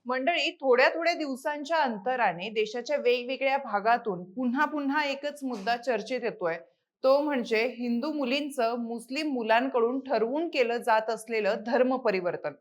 मंडळी थोड्या थोड्या दिवसांच्या अंतराने देशाच्या वेगवेगळ्या भागातून पुन्हा पुन्हा एकच मुद्दा चर्चेत येतोय. तो म्हणजे हिंदू मुलींचं मुस्लिम मुलांकडून ठरवून केलं जात असलेलं धर्म परिवर्तन.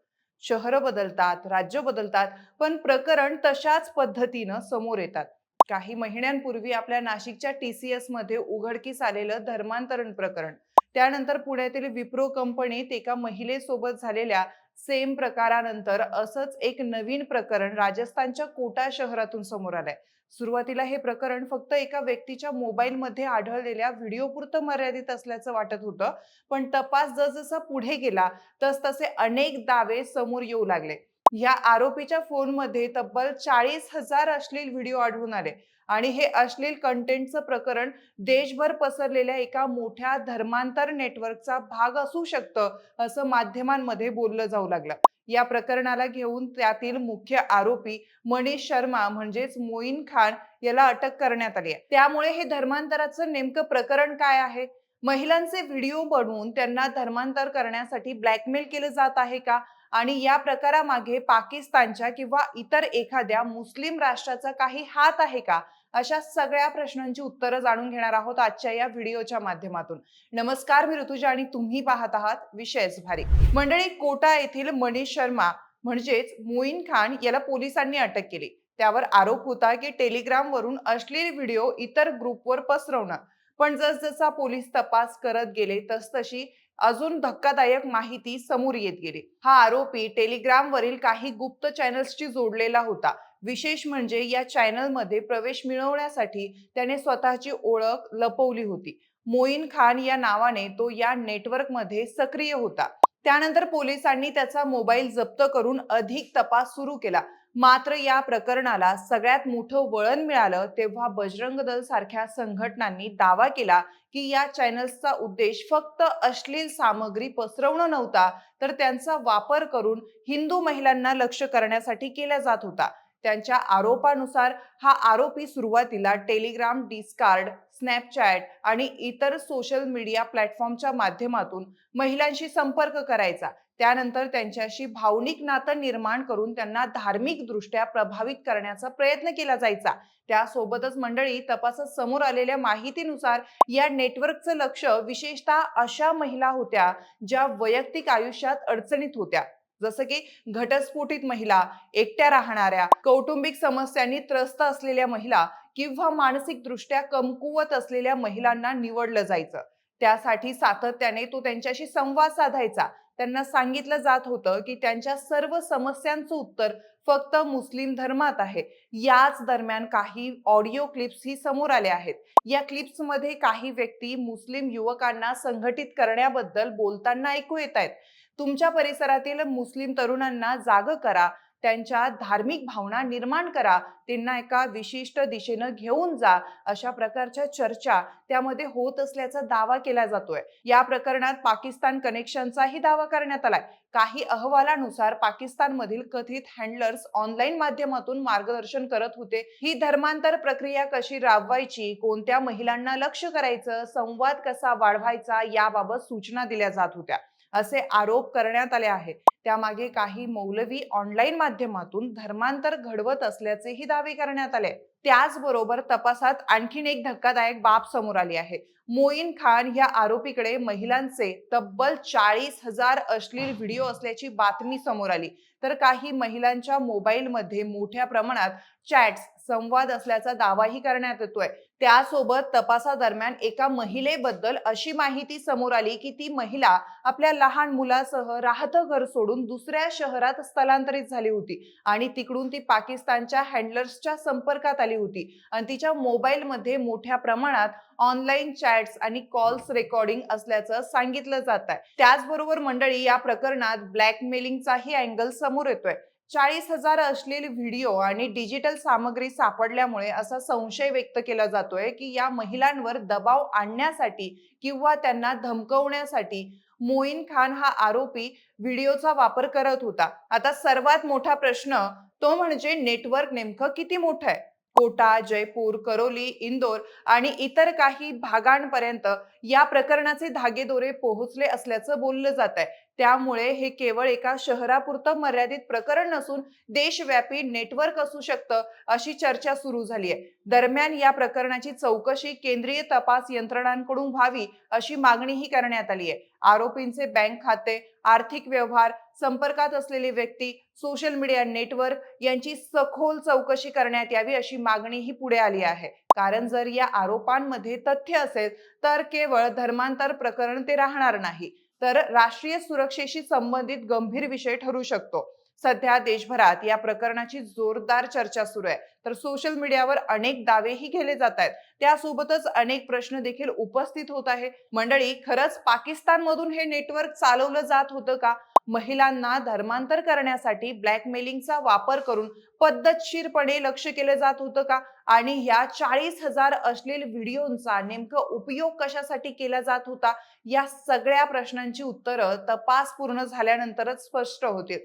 शहरं बदलतात, राज्य बदलतात, पण प्रकरण तशाच पद्धतीनं समोर येतात. काही महिन्यांपूर्वी आपल्या नाशिकच्या TCS मध्ये उघडकीस आलेलं धर्मांतरण प्रकरण, त्यानंतर पुण्यातील विप्रो कंपनीत एका महिलेसोबत झालेल्या सेम प्रकारानंतर असंच एक नवीन प्रकरण राजस्थानच्या कोटा शहरातून समोर आलंय. सुरुवातीला हे प्रकरण फक्त एका व्यक्तीच्या मोबाईलमध्ये आढळलेल्या व्हिडिओपुरतं मर्यादित असल्याचं वाटत होतं, पण तपास जसजसा पुढे गेला तसतसे अनेक दावे समोर येऊ लागले. या आरोपीच्या फोनमध्ये तब्बल 40,000 अश्लील व्हिडिओ आढळून आले आणि हे अश्लील कंटेंटचं प्रकरण देशभर पसरलेल्या एका मोठ्या धर्मांतर नेटवर्कचा भाग असू शकतं, असं माध्यमांमध्ये बोललं जाऊ लागलं. या प्रकरणाला घेऊन त्यातील मुख्य आरोपी मनीष शर्मा म्हणजेच मोईन खान याला अटक करण्यात आली आहे. त्यामुळे हे धर्मांतराचं नेमकं प्रकरण काय आहे? महिलांचे व्हिडिओ बनवून त्यांना धर्मांतर करण्यासाठी ब्लॅकमेल केलं जात आहे का? आणि या प्रकारामागे पाकिस्तानच्या किंवा इतर एखाद्या मुस्लिम राष्ट्राचा काही हात आहे का? अशा सगळ्या प्रश्नांची उत्तरं जाणून घेणार आहोत आजच्या या व्हिडिओच्या माध्यमातून. नमस्कार, मी ऋतुजा आणि तुम्ही पाहत आहात विशेष भारी. मंडळी, कोटा येथील मनीष शर्मा म्हणजेच मोईन खान याला पोलिसांनी अटक केली. त्यावर आरोप होता की टेलिग्राम वरून अश्लील व्हिडिओ इतर ग्रुपवर पसरवणं. पण जसजसा पोलीस तपास करत गेले तसतशी अजून धक्कादायक माहिती समोर येत गेली. हा आरोपी टेलिग्राम वरील काही गुप्त चॅनल्सशी जोडलेला होता. विशेष म्हणजे या चॅनलमध्ये प्रवेश मिळवण्यासाठी त्याने स्वतःची ओळख लपवली होती. मोईन खान या नावाने तो या नेटवर्कमध्ये सक्रिय होता. त्यानंतर पोलिसांनी त्याचा मोबाईल जप्त करून अधिक तपास सुरू केला. मात्र या प्रकरणाला सगळ्यात मोठं वळण मिळालं तेव्हा बजरंग दल सारख्या संघटनांनी दावा केला की या चॅनल्सचा उद्देश फक्त अश्लील सामग्री पसरवणं नव्हता, तर त्यांचा वापर करून हिंदू महिलांना लक्ष्य करण्यासाठी केला जात होता. त्यांच्या आरोपानुसार हा आरोपी सुरुवातीला टेलिग्राम, डिस्कॉर्ड, स्नॅपचॅट आणि इतर सोशल मीडिया प्लॅटफॉर्मच्या माध्यमातून महिलांशी संपर्क करायचा. त्यानंतर त्यांच्याशी भावनिक नातं निर्माण करून त्यांना धार्मिक दृष्ट्या प्रभावित करण्याचा प्रयत्न केला जायचा. त्यासोबतच मंडळी, तपासात समोर आलेल्या माहितीनुसार या नेटवर्कचं लक्ष विशेषतः अशा महिला होत्या ज्या वैयक्तिक आयुष्यात अडचणीत होत्या, जसं की घटस्फोटित महिला, एकट्या राहणाऱ्या, कौटुंबिक समस्यांनी त्रस्त असलेल्या महिला किंवा मानसिक दृष्ट्या कमकुवत असलेल्या महिलांना निवडलं जायचं. त्यासाठी सातत्याने तो त्यांच्याशी संवाद साधायचा. त्यांना सांगितलं जात होतं की त्यांच्या सर्व समस्यांचं उत्तर फक्त मुस्लिम धर्मात आहे. याच दरम्यान काही ऑडिओ क्लिप्सही समोर आल्या आहेत. या क्लिप्समध्ये काही व्यक्ती मुस्लिम युवकांना संघटित करण्याबद्दल बोलताना ऐकू येत आहेत. तुमच्या परिसरातील मुस्लिम तरुणांना जागं करा, त्यांच्या धार्मिक भावना निर्माण करा, त्यांना एका विशिष्ट दिशेनं घेऊन जा, अशा प्रकारच्या चर्चा त्यामध्ये होत असल्याचा दावा केला जातोय. या प्रकरणात पाकिस्तान कनेक्शनचाही दावा करण्यात आलाय. काही अहवालानुसार पाकिस्तानमधील कथित हँडलर्स ऑनलाईन माध्यमातून मार्गदर्शन करत होते. ही धर्मांतर प्रक्रिया कशी राबवायची, कोणत्या महिलांना लक्ष्य करायचं, संवाद कसा वाढवायचा याबाबत सूचना दिल्या जात होत्या, असे आरोप करण्यात आले आहेत. त्यामागे काही मौलवी ऑनलाईन माध्यमातून धर्मांतर घडवत असल्याचेही दावे करण्यात आले. त्याचबरोबर तपासात आणखीन एक धक्कादायक बाब समोर आली आहे. मोईन खान या आरोपीकडे महिलांचे तब्बल 40,000 अश्लील व्हिडिओ असल्याची बातमी समोर आली. तर काही महिलांच्या मोबाईलमध्ये मोठ्या प्रमाणात चॅट्स, संवाद असल्याचा दावाही करण्यात येतोय. त्यासोबत तपासादरम्यान एका महिलेबद्दल अशी माहिती समोर आली की ती महिला आपल्या लहान मुलासह राहतं घर सोडून दुसऱ्या शहरात स्थलांतरित झाली होती आणि तिकडून ती पाकिस्तानच्या हँडलर्सच्या संपर्कात आली होती आणि तिच्या मोबाईलमध्ये मोठ्या प्रमाणात ऑनलाईन चॅट्स आणि कॉल्स रेकॉर्डिंग असल्याचं सांगितलं जात आहे. त्याचबरोबर मंडळी, या प्रकरणात ब्लॅकमेलिंगचाही अँगल समोर येतोय. 40,000 अश्लील व्हिडिओ आणि डिजिटल सामग्री सापडल्यामुळे असा संशय व्यक्त केला जातोय की या महिलांवर दबाव आणण्यासाठी किंवा त्यांना धमकवण्यासाठी मोईन खान हा आरोपी व्हिडिओचा वापर करत होता. आता सर्वात मोठा प्रश्न तो म्हणजे नेटवर्क नेमकं किती मोठं आहे? कोटा, जयपूर, करोली, इंदोर आणि इतर काही भागांपर्यंत या प्रकरणाचे धागेदोरे पोहोचले असल्याचं बोललं जात आहे. त्यामुळे हे केवळ एका शहरापुरतं मर्यादित प्रकरण नसून देशव्यापी नेटवर्क असू शकतं, अशी चर्चा सुरू झाली आहे. दरम्यान या प्रकरणाची चौकशी केंद्रीय तपास यंत्रणांकडून व्हावी अशी मागणीही करण्यात आली आहे. आरोपींचे बँक खाते, आर्थिक व्यवहार, संपर्कात असलेली व्यक्ती, सोशल मीडिया नेटवर्क यांची सखोल चौकशी करण्यात यावी अशी मागणीही पुढे आली आहे. कारण जर या आरोपांमध्ये तथ्य असेल तर केवळ धर्मांतर प्रकरण ते राहणार नाही, तर राष्ट्रीय सुरक्षेशी संबंधित गंभीर विषय ठरू शकतो. सध्या देशभरात या प्रकरणाची जोरदार चर्चा सुरू आहे. तर सोशल मीडियावर अनेक दावेही केले जात आहेत. त्यासोबतच अनेक प्रश्न देखील उपस्थित होत आहे. मंडळी, खरंच पाकिस्तानमधून हे नेटवर्क चालवलं जात होतं का? महिलांना धर्मांतर करण्यासाठी ब्लॅकमेलिंगचा वापर करून पद्धतशीरपणे लक्ष केलं जात होतं का? आणि ह्या 40,000 अश्लील व्हिडिओंचा नेमका उपयोग कशासाठी केला जात होता? या सगळ्या प्रश्नांची उत्तरं तपास पूर्ण झाल्यानंतरच स्पष्ट होतील.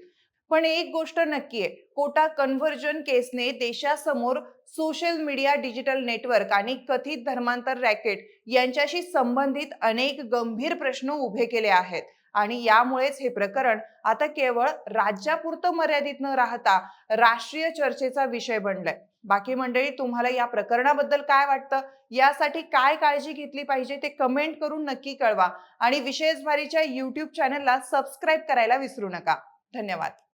पण एक गोष्ट नक्की आहे, कोटा कन्व्हर्जन केसने देशासमोर सोशल मीडिया, डिजिटल नेटवर्क आणि कथित धर्मांतर रॅकेट यांच्याशी संबंधित अनेक गंभीर प्रश्न उभे केले आहेत. आणि यामुळेच हे प्रकरण आता केवळ राज्यापुरतं मर्यादित न राहता राष्ट्रीय चर्चेचा विषय बनलाय. बाकी मंडळी, तुम्हाला या प्रकरणाबद्दल काय वाटतं? यासाठी काय काळजी घेतली पाहिजे ते कमेंट करून नक्की कळवा. आणि विशेष भारीच्या YouTube चॅनलला सबस्क्राईब करायला विसरू नका. धन्यवाद.